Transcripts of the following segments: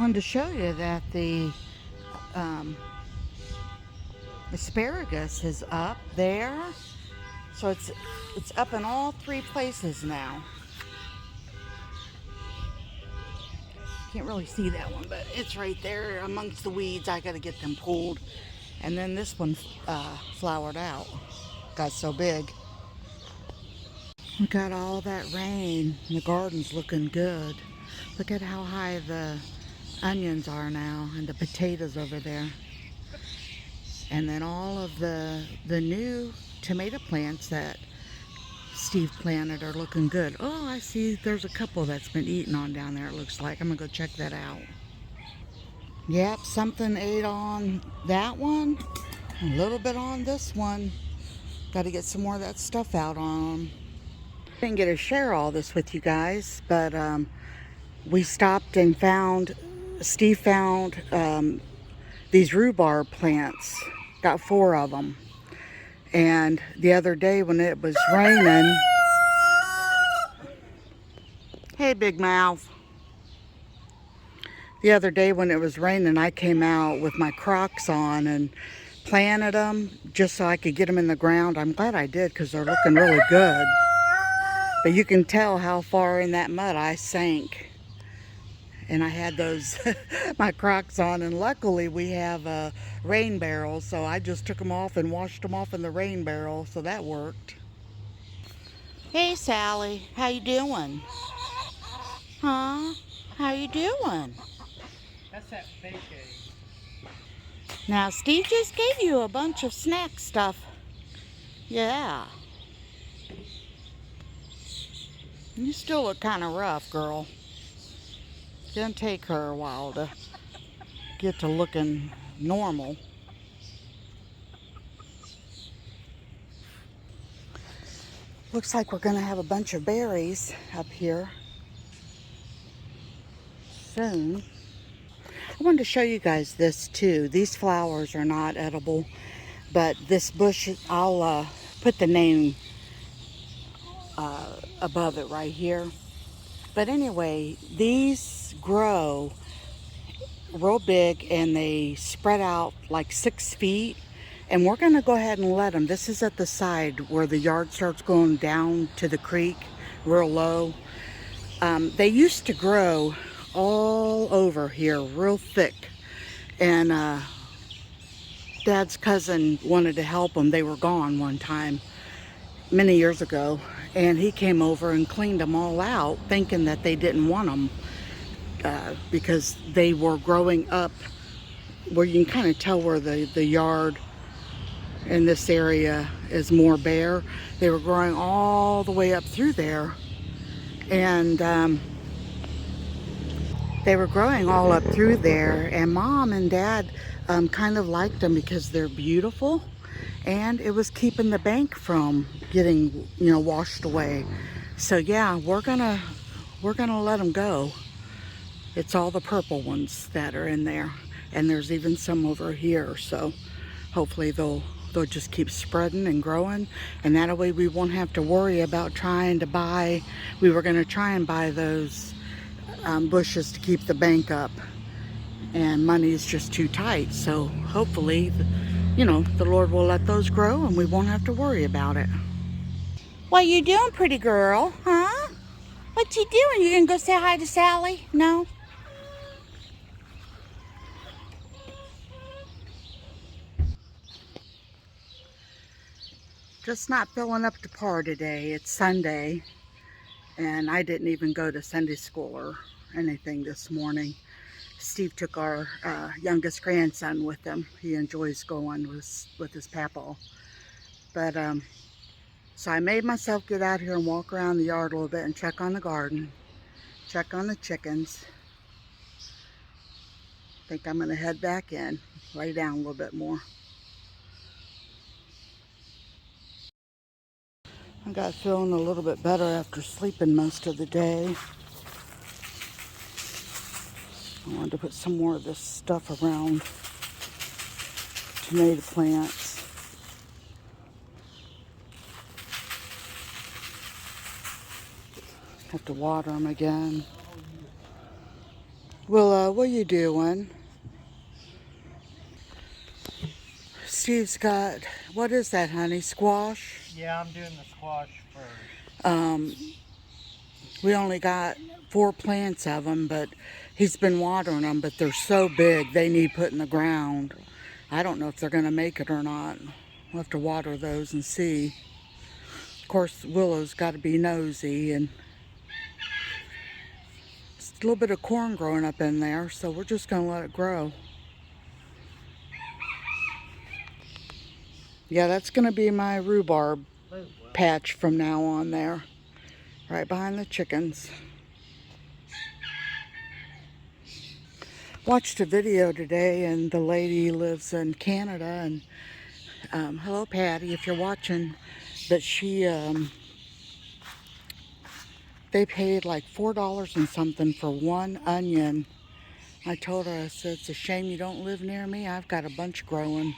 wanted to show you that the um, asparagus is up there. So it's up in all three places now. Can't really see that one, but it's right there amongst the weeds. I got to get them pulled. And then this one flowered out. Got so big. We got all that rain. The garden's looking good. Look at how high the onions are now and the potatoes over there. And then all of the new tomato plants that Steve planted are looking good. Oh, I see there's a couple that's been eaten on down there, it looks like. I'm gonna go check that out. Yep, something ate on that one. A little bit on this one. Got to get some more of that stuff out on them. Didn't get to share all this with you guys, but we stopped and Steve found these rhubarb plants. Got 4 of them. And the other day when it was raining, hey big mouth. The other day when it was raining, I came out with my Crocs on and planted them just so I could get them in the ground. I'm glad I did because they're looking really good. But you can tell how far in that mud I sank. And I had those my Crocs on, and luckily we have a rain barrel, so I just took them off and washed them off in the rain barrel, so that worked. Hey Sally, how you doing? Huh? How you doing? That's that fake egg. Now Steve just gave you a bunch of snack stuff. Yeah. You still look kind of rough, girl. It's gonna take her a while to get to looking normal. Looks like we're gonna have a bunch of berries up here soon. I wanted to show you guys this too. These flowers are not edible, but this bush, I'll put the name above it right here. But anyway, these grow real big and they spread out like 6 feet. And we're gonna go ahead and let them. This is at the side where the yard starts going down to the creek, real low. They used to grow all over here, real thick. And Dad's cousin wanted to help them. They were gone one time, many years ago. And he came over and cleaned them all out, thinking that they didn't want them. Because they were growing up where you can kind of tell where the yard in this area is more bare. They were growing all the way up through there, and they were growing all up through there, and Mom and Dad kind of liked them because they're beautiful, and it was keeping the bank from getting, you know, washed away. So yeah, we're gonna let them go. It's all the purple ones that are in there, and there's even some over here, so hopefully they'll just keep spreading and growing, and that way we won't have to worry about trying to buy. We were going to try and buy those bushes to keep the bank up, and money is just too tight. So hopefully, you know, the Lord will let those grow and we won't have to worry about it. What you doing, pretty girl? Huh? What you doing? You gonna go say hi to Sally? No? Just not feeling up to par today. It's Sunday, and I didn't even go to Sunday school or anything this morning. Steve took our youngest grandson with him. He enjoys going with his papa. But so I made myself get out here and walk around the yard a little bit and check on the garden, check on the chickens. I think I'm gonna head back in, lay down a little bit more. I got feeling a little bit better after sleeping most of the day. I wanted to put some more of this stuff around tomato plants. Have to water them again. Willa, what you doing? Steve's got, what is that, honey? Squash? Yeah, I'm doing the squash first. We only got 4 plants of them, but he's been watering them, but they're so big they need put in the ground. I don't know if they're going to make it or not. We'll have to water those and see. Of course, Willow's got to be nosy, and it's a little bit of corn growing up in there, so we're just going to let it grow. Yeah, that's going to be my rhubarb patch from now on there, right behind the chickens. Watched a video today, and the lady lives in Canada, and hello Patty if you're watching, but she they paid like $4 and something for one onion. I told her, I said, it's a shame you don't live near me. I've got a bunch growing.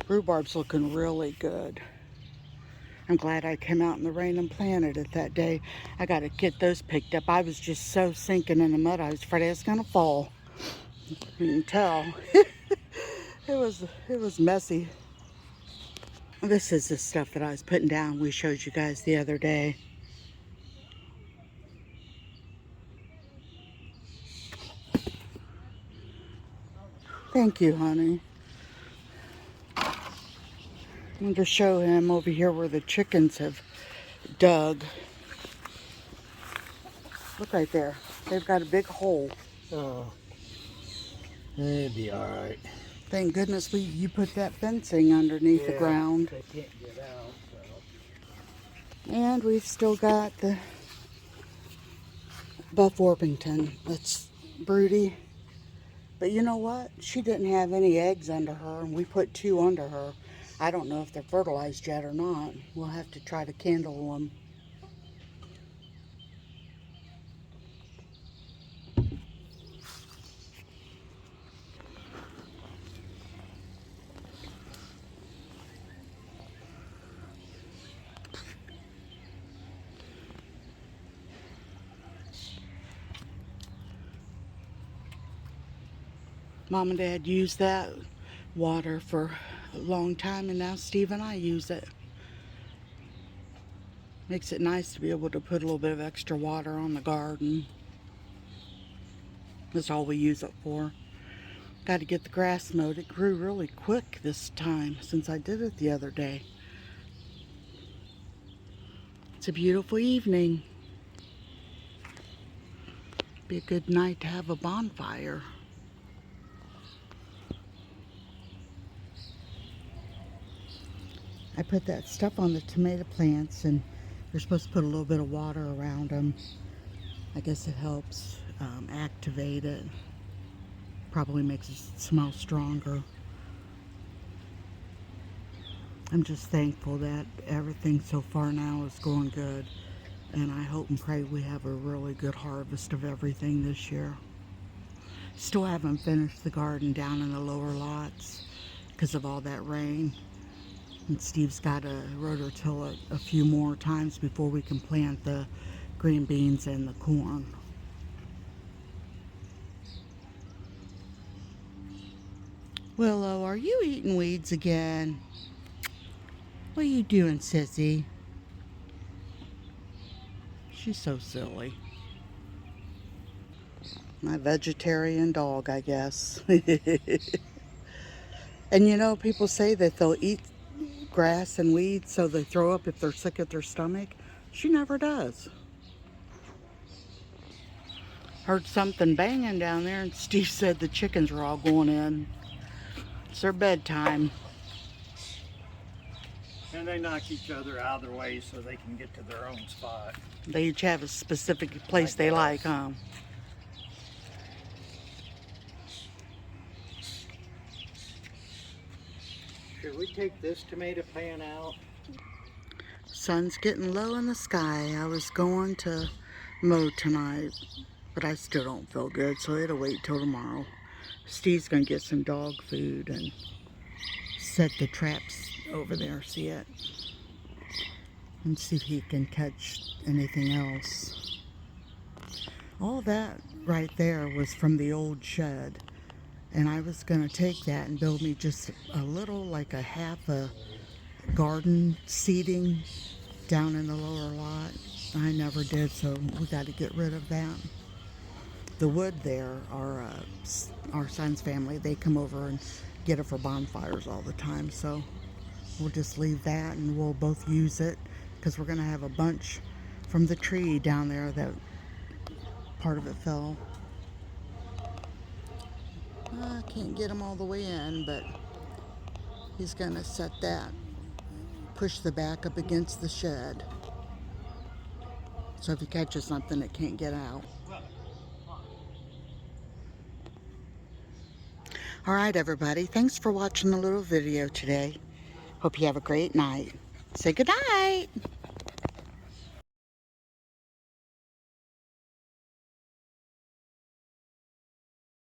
Rhubarb's looking really good. I'm glad I came out in the rain and planted it that day. I got to get those picked up. I was just so sinking in the mud. I was afraid I was going to fall. You can tell. It was messy. This is the stuff that I was putting down. We showed you guys the other day. Thank you, honey. I'm going to show him over here where the chickens have dug. Look right there. They've got a big hole. Oh, it'd be all right. Thank goodness you put that fencing underneath the ground. They can't get out. So. And we've still got the Buff Orpington. That's broody. But you know what? She didn't have any eggs under her, and we put 2 under her. I don't know if they're fertilized yet or not. We'll have to try to candle them. Mom and Dad used that water for a long time, and now Steve and I use it. Makes it nice to be able to put a little bit of extra water on the garden. That's all we use it for. Got to get the grass mowed. It grew really quick this time since I did it the other day. It's a beautiful evening. Be a good night to have a bonfire. I put that stuff on the tomato plants, and you're supposed to put a little bit of water around them. I guess it helps activate it. Probably makes it smell stronger. I'm just thankful that everything so far now is going good, and I hope and pray we have a really good harvest of everything this year. Still haven't finished the garden down in the lower lots because of all that rain. And Steve's got to rototill it a few more times before we can plant the green beans and the corn. Willow, are you eating weeds again? What are you doing, sissy? She's so silly. My vegetarian dog, I guess. And you know, people say that they'll eat grass and weeds so they throw up if they're sick at their stomach. She never does. Heard something banging down there, and Steve said the chickens are all going in. It's their bedtime. And they knock each other out of their way so they can get to their own spot. They each have a specific place they like, huh? Should we take this tomato plant out? Sun's getting low in the sky. I was going to mow tonight, but I still don't feel good, so it'll wait till tomorrow. Steve's gonna get some dog food and set the traps over there, see it? And see if he can catch anything else. All that right there was from the old shed. And I was going to take that and build me just a little, like a half a garden seating down in the lower lot. I never did, so we got to get rid of that. The wood there, our son's family, they come over and get it for bonfires all the time. So we'll just leave that and we'll both use it because we're going to have a bunch from the tree down there that part of it fell. I can't get him all the way in, but he's going to set that, push the back up against the shed. So if he catches something, it can't get out. All right, everybody. Thanks for watching the little video today. Hope you have a great night. Say good night.